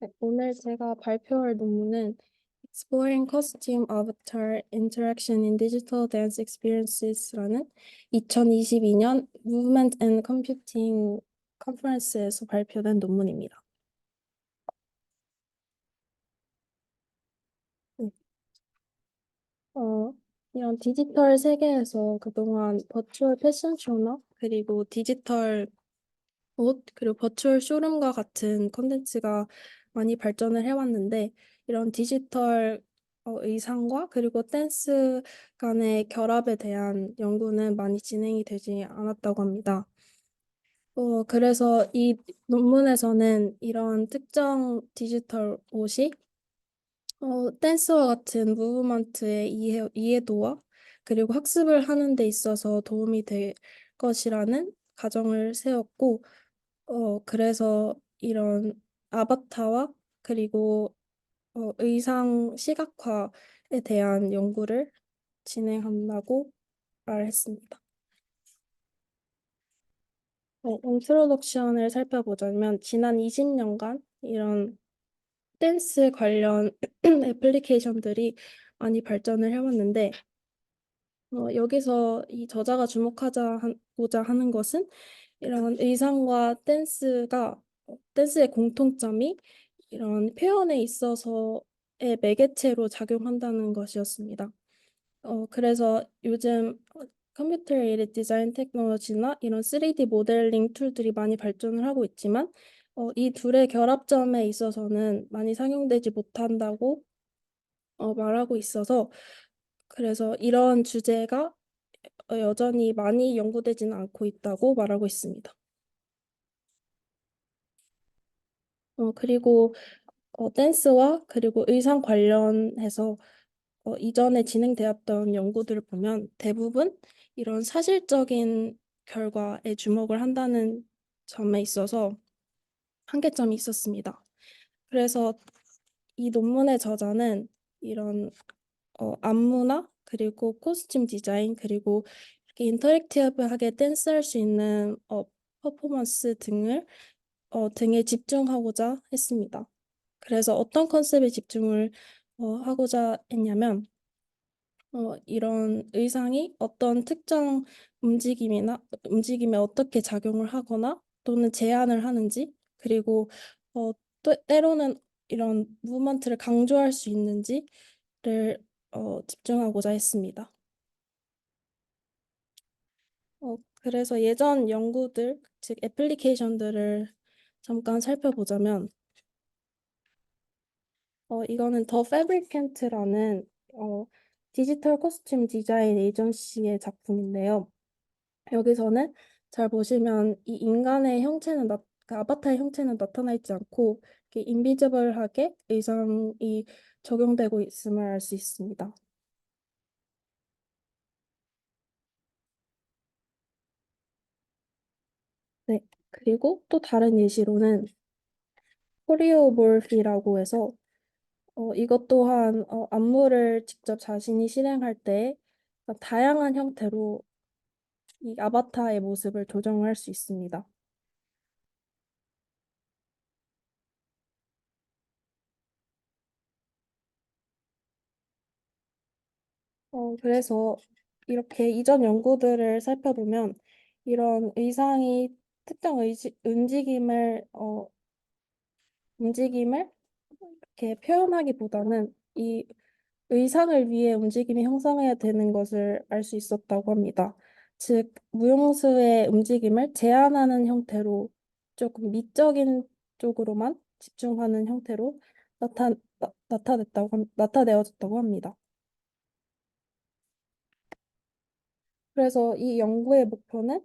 네, 오늘 제가 발표할 논문은 Exploring Costume Avatar Interaction in Digital Dance Experiences라는 2022년 Movement and Computing 컨퍼런스에서 발표된 논문입니다. 네, 어, 이런 디지털 세계에서 그동안 버추얼 패션쇼나 그리고 디지털 옷, 그리고 버추얼 쇼룸과 같은 콘텐츠가 많이 발전을 해왔는데, 이런 디지털 의상과 그리고 댄스 간의 결합에 대한 연구는 많이 진행이 되지 않았다고 합니다. 그래서 이 논문에서는 이런 특정 디지털 옷이 댄스와 같은 무브먼트의 이해도와 그리고 학습을 하는 데 있어서 도움이 될 것이라는 가정을 세웠고, 그래서 이런 아바타와 그리고 의상 시각화에 대한 연구를 진행한다고 말했습니다. 인트로덕션을 살펴보자면 지난 20년간 이런 댄스 관련 애플리케이션들이 많이 발전을 해왔는데 여기서 이 저자가 주목하고자 하는 것은 이런 의상과 댄스의 공통점이 이런 표현에 있어서의 매개체로 작용한다는 것이었습니다. 그래서 요즘 컴퓨터 에이드 디자인 테크놀로지나 이런 3D 모델링 툴들이 많이 발전을 하고 있지만 이 둘의 결합점에 있어서는 많이 상용되지 못한다고 말하고 있어서 그래서 이런 주제가 여전히 많이 연구되지는 않고 있다고 말하고 있습니다. 그리고 댄스와 그리고 의상 관련해서 이전에 진행되었던 연구들을 보면 대부분 이런 사실적인 결과에 주목을 한다는 점에 있어서 한계점이 있었습니다. 그래서 이 논문의 저자는 이런 안무나 그리고 코스튬 디자인 그리고 이렇게 인터랙티브하게 댄스할 수 있는 퍼포먼스 등에 집중하고자 했습니다. 그래서 어떤 컨셉에 집중을 하고자 했냐면 이런 의상이 어떤 특정 움직임에 어떻게 작용을 하거나 또는 제한을 하는지 그리고 또 때로는 이런 무브먼트를 강조할 수 있는지를 집중하고자 했습니다. 그래서 예전 연구들, 즉 애플리케이션들을 잠깐 살펴보자면 이거는 더 패브리켄트라는 디지털 코스튬 디자인 에이전시의 작품인데요. 여기서는 잘 보시면 이 인간의 그 아바타의 형체는 나타나 있지 않고 이렇게 인비저블하게 의상이 적용되고 있음을 알 수 있습니다. 네. 그리고 또 다른 예시로는 코리오몰피라고 해서 이것 또한 안무를 직접 자신이 실행할 때 다양한 형태로 이 아바타의 모습을 조정할 수 있습니다. 그래서 이렇게 이전 연구들을 살펴보면 이런 의상이 특정 움직임을 이렇게 표현하기보다는 이 의상을 위해 움직임이 형성해야 되는 것을 알 수 있었다고 합니다. 즉, 무용수의 움직임을 제한하는 형태로 조금 미적인 쪽으로만 집중하는 형태로 나타내어졌다고 합니다. 그래서 이 연구의 목표는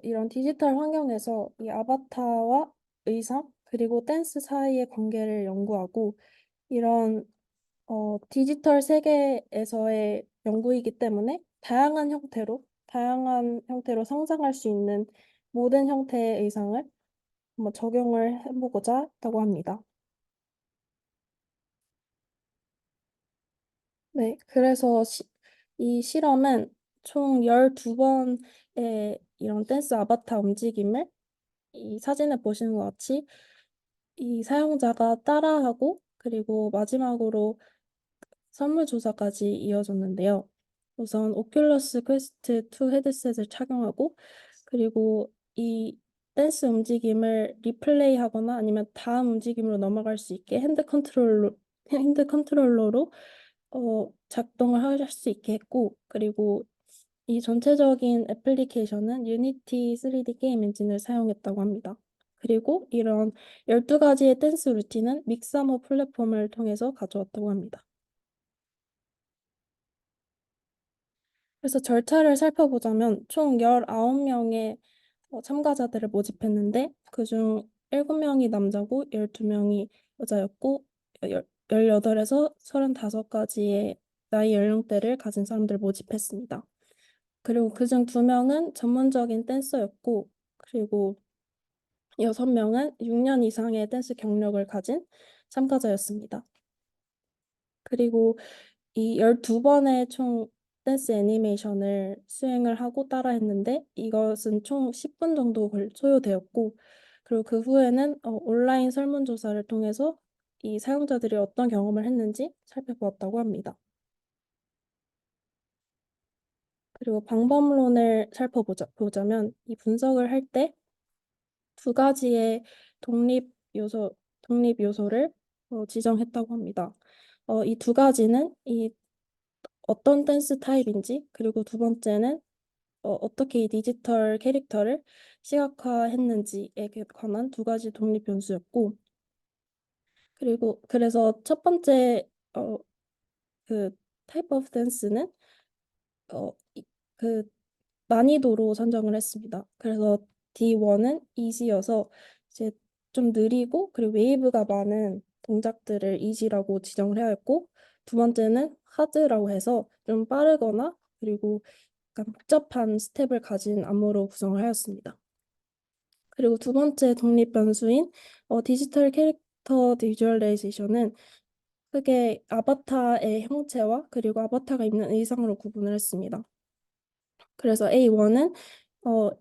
이런 디지털 환경에서 이 아바타와 의상 그리고 댄스 사이의 관계를 연구하고 이런 디지털 세계에서의 연구이기 때문에 다양한 형태로 상상할 수 있는 모든 형태의 의상을 한번 적용을 해보고자 했다고 합니다. 네, 그래서 이 실험은 총 12번의 이런 댄스 아바타 움직임을 이 사진을 보시는 것 같이 이 사용자가 따라하고 그리고 마지막으로 설문조사까지 이어졌는데요. 우선 오큘러스 퀘스트 2 헤드셋을 착용하고 그리고 이 댄스 움직임을 리플레이하거나 아니면 다음 움직임으로 넘어갈 수 있게 핸드 컨트롤러로 작동을 할 수 있게 했고 그리고 이 전체적인 애플리케이션은 유니티 3D 게임 엔진을 사용했다고 합니다. 그리고 이런 12가지의 댄스 루틴은 믹사모 플랫폼을 통해서 가져왔다고 합니다. 그래서 절차를 살펴보자면 총 19명의 참가자들을 모집했는데 그중 7명이 남자고 12명이 여자였고 18에서 35가지의 나이 연령대를 가진 사람들을 모집했습니다. 그리고 그중 2명은 전문적인 댄서였고 그리고 6명은 6년 이상의 댄스 경력을 가진 참가자였습니다. 그리고 이 12번의 총 댄스 애니메이션을 수행을 하고 따라했는데 이것은 총 10분 정도 소요되었고 그리고 그 후에는 온라인 설문조사를 통해서 이 사용자들이 어떤 경험을 했는지 살펴보았다고 합니다. 그리고 방법론을 살펴보자면 이 분석을 할 때 2가지의 독립 요소를 지정했다고 합니다. 이 2가지는 이 어떤 댄스 타입인지, 그리고 2번째는 어떻게 이 디지털 캐릭터를 시각화했는지에 관한 2가지 독립 변수였고, 그리고 그래서 첫 번째 그 타입 오브 댄스는 어, 그 난이도로 선정을 했습니다. 그래서 D1은 easy여서 이제 좀 느리고 그리고 웨이브가 많은 동작들을 easy라고 지정을 하였고 두 번째는 hard라고 해서 좀 빠르거나 그리고 약간 복잡한 스텝을 가진 안무로 구성을 하였습니다. 그리고 두 번째 독립 변수인 디지털 캐릭터 비주얼라이제이션은 크게 아바타의 형체와 그리고 아바타가 입는 의상으로 구분을 했습니다. 그래서 A1은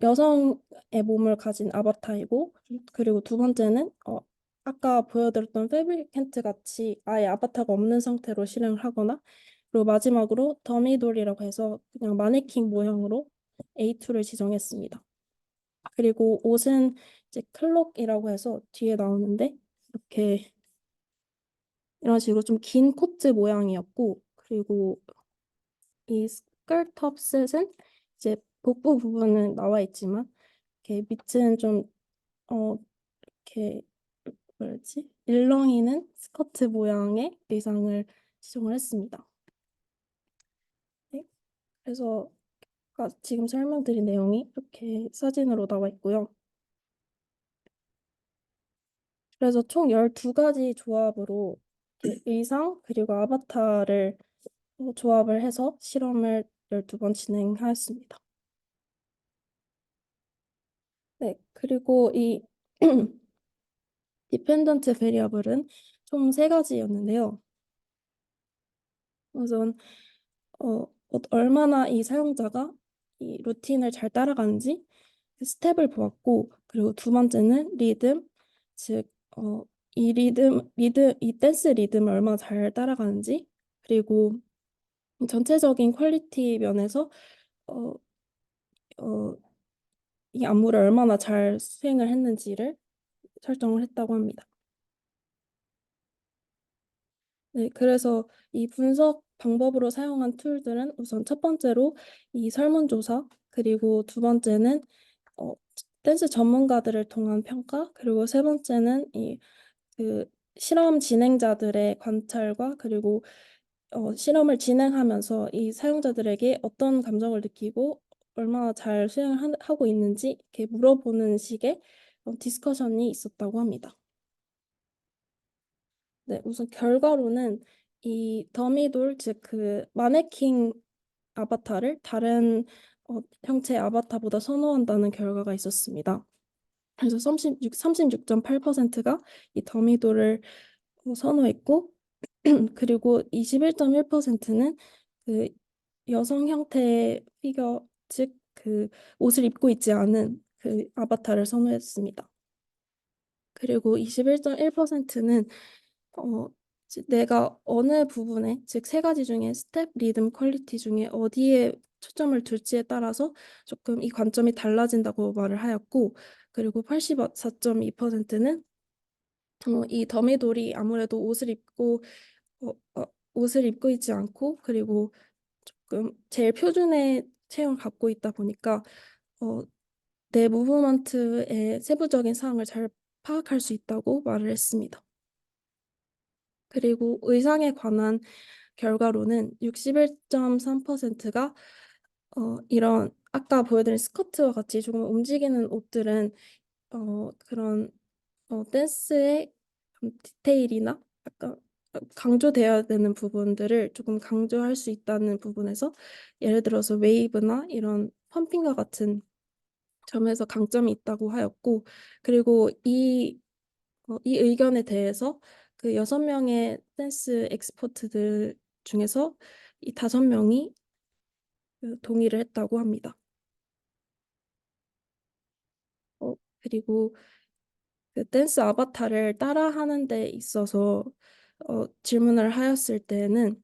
여성의 몸을 가진 아바타이고 그리고 두 번째는 아까 보여드렸던 패브리켄트 같이 아예 아바타가 없는 상태로 실행을 하거나 그리고 마지막으로 더미돌이라고 해서 그냥 마네킹 모형으로 A2를 지정했습니다. 그리고 옷은 이제 클록이라고 해서 뒤에 나오는데 이렇게 이런 식으로 좀 긴 코트 모양이었고 그리고 이 스컬 톱셋은 이제 복부 부분은 나와 있지만 이렇게 밑은 좀 이렇게 뭐였지? 일렁이는 스커트 모양의 의상을 지정을 했습니다. 네. 그래서 아까 지금 설명드린 내용이 이렇게 사진으로 나와 있고요. 그래서 총 12가지 조합으로 의상 그리고 아바타를 조합을 해서 실험을 12번 진행하였습니다. 네, 그리고 이 디펜던트 베리어블은 총 3가지였는데요. 우선 얼마나 이 사용자가 이 루틴을 잘 따라가는지 그 스텝을 보았고 그리고 두 번째는 리듬, 즉 이 댄스 리듬을 얼마나 잘 따라가는지 그리고 전체적인 퀄리티 면에서 어, 어, 이 안무를 얼마나 잘 수행을 했는지를 설정을 했다고 합니다. 네, 그래서 이 분석 방법으로 사용한 툴들은 우선 첫 번째로 이 설문조사, 그리고 두 번째는 어, 댄스 전문가들을 통한 평가, 그리고 세 번째는 그 실험 진행자들의 관찰과 그리고 실험을 진행하면서 이 사용자들에게 어떤 감정을 느끼고 얼마나 잘 수행을 하고 있는지 이렇게 물어보는 식의 디스커션이 있었다고 합니다. 네, 우선 결과로는 이 더미돌, 즉 그 마네킹 아바타를 다른 형체의 아바타보다 선호한다는 결과가 있었습니다. 그래서 36.8%가 이 더미돌을 선호했고 그리고 21.1%는 그 여성 형태의 피겨, 즉 그 옷을 입고 있지 않은 그 아바타를 선호했습니다. 그리고 21.1%는 내가 어느 부분에, 즉 세 가지 중에 스텝, 리듬, 퀄리티 중에 어디에 초점을 둘지에 따라서 조금 이 관점이 달라진다고 말을 하였고, 그리고 84.2%는 이 더미돌이 아무래도 어, 어, 옷을 입고 있지 않고, 그리고 조금 제일 표준의 체형을 갖고 있다 보니까 어, 내 무브먼트의 세부적인 사항을 잘 파악할 수 있다고 말을 했습니다. 그리고 의상에 관한 결과로는 61.3%가 이런 아까 보여드린 스커트와 같이 조금 움직이는 옷들은 그런 댄스의 디테일이나 약간 강조되어야 되는 부분들을 조금 강조할 수 있다는 부분에서, 예를 들어서 웨이브나 이런 펌핑과 같은 점에서 강점이 있다고 하였고, 그리고 이 의견에 대해서 그 6명의 댄스 엑스퍼트들 중에서 이 5명이 동의를 했다고 합니다. 그리고 그 댄스 아바타를 따라하는 데 있어서 질문을 하였을 때에는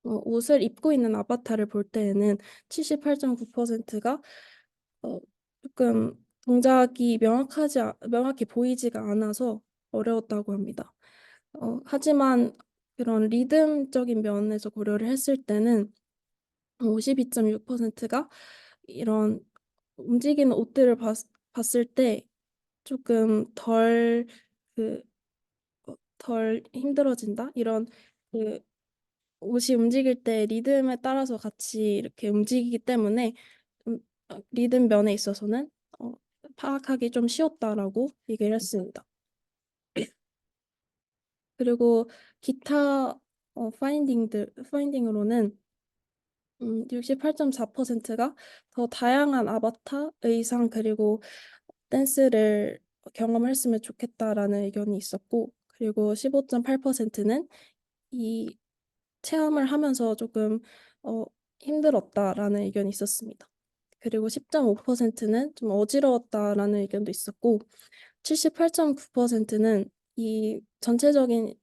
옷을 입고 있는 아바타를 볼 때에는 78.9%가 조금 동작이 명확히 보이지가 않아서 어려웠다고 합니다. 하지만 그런 리듬적인 면에서 고려를 했을 때는 52.6%가 이런 움직이는 옷들을 봤을 때 조금 그, 덜 힘들어진다? 이런 그 옷이 움직일 때 리듬에 따라서 같이 이렇게 움직이기 때문에 좀, 리듬 면에 있어서는 어, 파악하기 좀 쉬웠다라고 얘기를 했습니다. 그리고 기타 파인딩으로는 68.4%가 더 다양한 아바타, 의상, 그리고 댄스를 경험했으면 좋겠다라는 의견이 있었고, 그리고 15.8%는 이 체험을 하면서 조금 어, 힘들었다라는 의견이 있었습니다. 그리고 10.5%는 좀 어지러웠다라는 의견도 있었고, 78.9%는 이 전체적인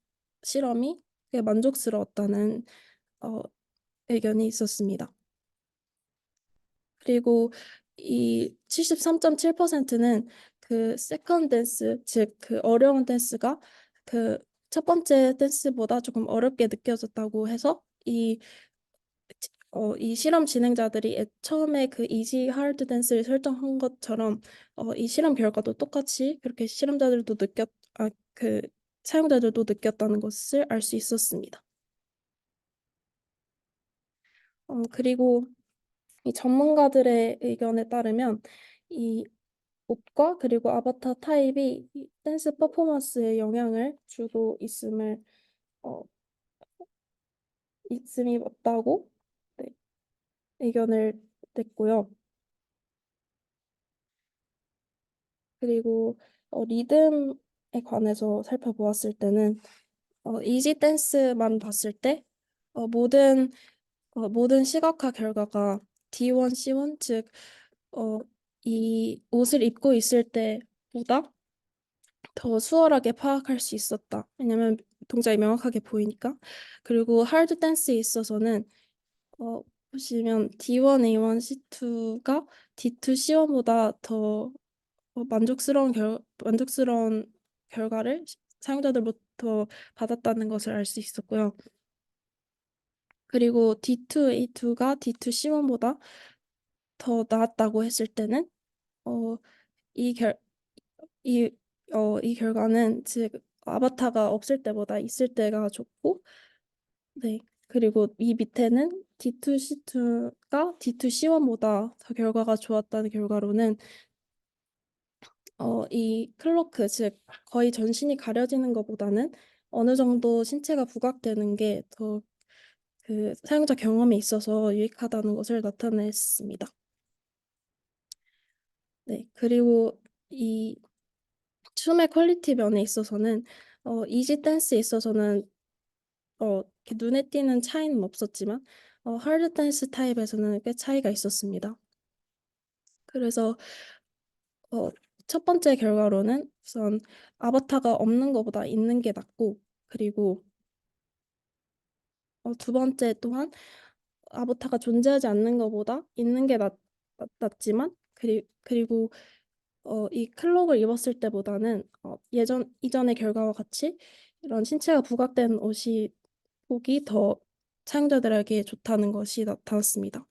실험이 꽤 만족스러웠다는 어, 의견이 있었습니다. 그리고 이 73.7%는 그 세컨 댄스, 즉 그 어려운 댄스가 그 첫 번째 댄스보다 조금 어렵게 느껴졌다고 해서 이 실험 진행자들이 처음에 그 이지 하드 댄스를 설정한 것처럼 이 실험 결과도 똑같이 그렇게 그 사용자들도 느꼈다는 것을 알 수 있었습니다. 그리고 이 전문가들의 의견에 따르면 이 옷과 그리고 아바타 타입이 이 댄스 퍼포먼스에 영향을 주고 어, 있음이 맞다고, 네, 의견을 냈고요. 그리고 리듬에 관해서 살펴보았을 때는 이지 댄스만 봤을 때 모든 시각화 결과가 D1, C1, 즉 이 옷을 입고 있을 때보다 더 수월하게 파악할 수 있었다. 왜냐면 동작이 명확하게 보이니까. 그리고 하드 댄스에 있어서는 어, 보시면 D1, A1, C2가 D2, C1보다 더 만족스러운 결과를 사용자들부터 받았다는 것을 알 수 있었고요. 그리고 D2, A2가 D2, C1보다 더 나았다고 했을 때는 어, 이 결, 이 결과는 즉 아바타가 없을 때보다 있을 때가 좋고, 네. 그리고 이 밑에는 D2, C2가 D2, C1보다 더 결과가 좋았다는 결과로는 이 클로크, 즉 거의 전신이 가려지는 것보다는 어느 정도 신체가 부각되는 게 더 그 사용자 경험에 있어서 유익하다는 것을 나타냈습니다. 네. 그리고 이 춤의 퀄리티 면에 있어서는 이지 댄스에 있어서는 이렇게 눈에 띄는 차이는 없었지만 하드 댄스 타입에서는 꽤 차이가 있었습니다. 그래서 어, 첫 번째 결과로는 우선 아바타가 없는 것보다 있는 게 낫고, 그리고 두 번째 또한 아바타가 존재하지 않는 것보다 있는 게 낫지만, 그리고 이 클록을 입었을 때보다는 이전의 결과와 같이 이런 신체가 부각된 옷이 보기 더 사용자들에게 좋다는 것이 나타났습니다.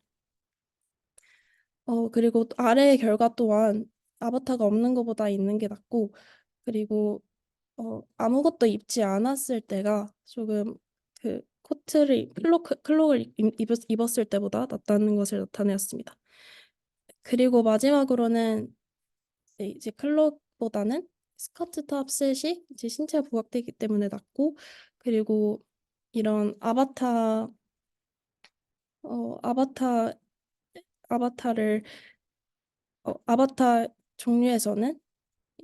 그리고 아래의 결과 또한 아바타가 없는 것보다 있는 게 낫고, 그리고 아무것도 입지 않았을 때가 조금 그 클록을 입었을 때보다 낫다는 것을 나타내었습니다. 그리고 마지막으로는 이제 클록보다는 스커트 탑셋이 이제 신체가 부각되기 때문에 낫고, 그리고 이런 어, 아바타 아바타를 아바타 종류에서는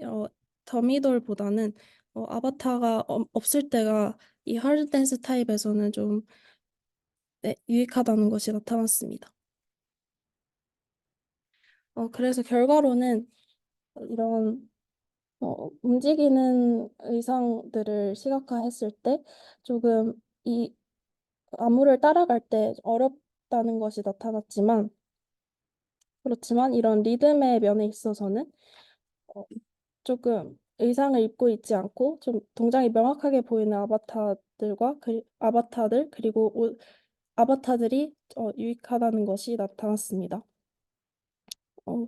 어, 더미돌보다는 아바타가 없을 때가 이 하드 댄스 타입에서는 좀 네, 유익하다는 것이 나타났습니다. 그래서 결과로는 이런 움직이는 의상들을 시각화했을 때 조금 이 안무를 따라갈 때 어렵다는 것이 나타났지만, 그렇지만 이런 리듬의 면에 있어서는 어, 조금 의상을 입고 있지 않고 좀 동작이 명확하게 보이는 아바타들 그리고 아바타들이 유익하다는 것이 나타났습니다. 어,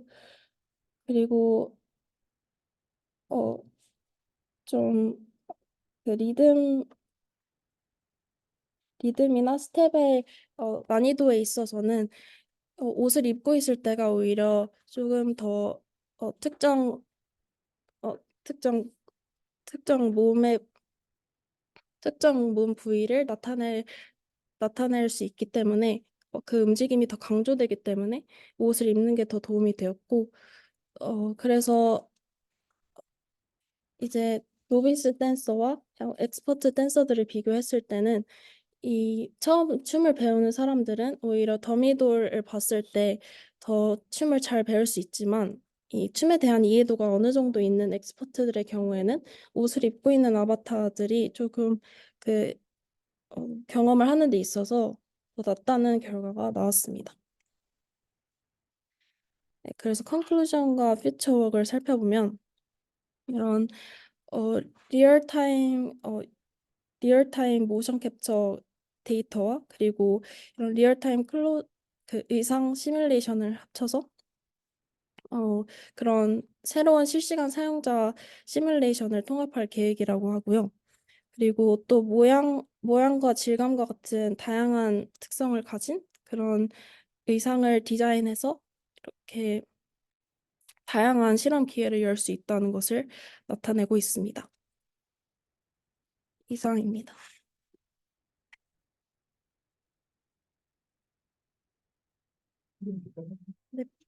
그리고 어, 좀 그 리듬이나 스텝의 난이도에 있어서는 옷을 입고 있을 때가 오히려 조금 더 특정 어, 특정 특정 몸의 특정 몸 부위를 나타낼 수 있기 때문에 그 움직임이 더 강조되기 때문에 옷을 입는 게 더 도움이 되었고, 그래서 이제 노비스 댄서와 엑스퍼트 댄서들을 비교했을 때는 이 처음 춤을 배우는 사람들은 오히려 더미돌을 봤을 때 더 춤을 잘 배울 수 있지만, 이 춤에 대한 이해도가 어느 정도 있는 엑스퍼트들의 경우에는 옷을 입고 있는 아바타들이 조금 그 경험을 하는 데 있어서 더 낫다는 결과가 나왔습니다. 네, 그래서 컨클루전과 퓨처웍을 살펴보면 이런 어, 리얼타임 리얼타임 모션 캡처 데이터와 그리고 이런 리얼타임 그 의상 시뮬레이션을 합쳐서 그런 새로운 실시간 사용자 시뮬레이션을 통합할 계획이라고 하고요. 그리고 또 모양과 질감과 같은 다양한 특성을 가진 그런 의상을 디자인해서 이렇게 다양한 실험 기회를 열 수 있다는 것을 나타내고 있습니다. 이상입니다. 네.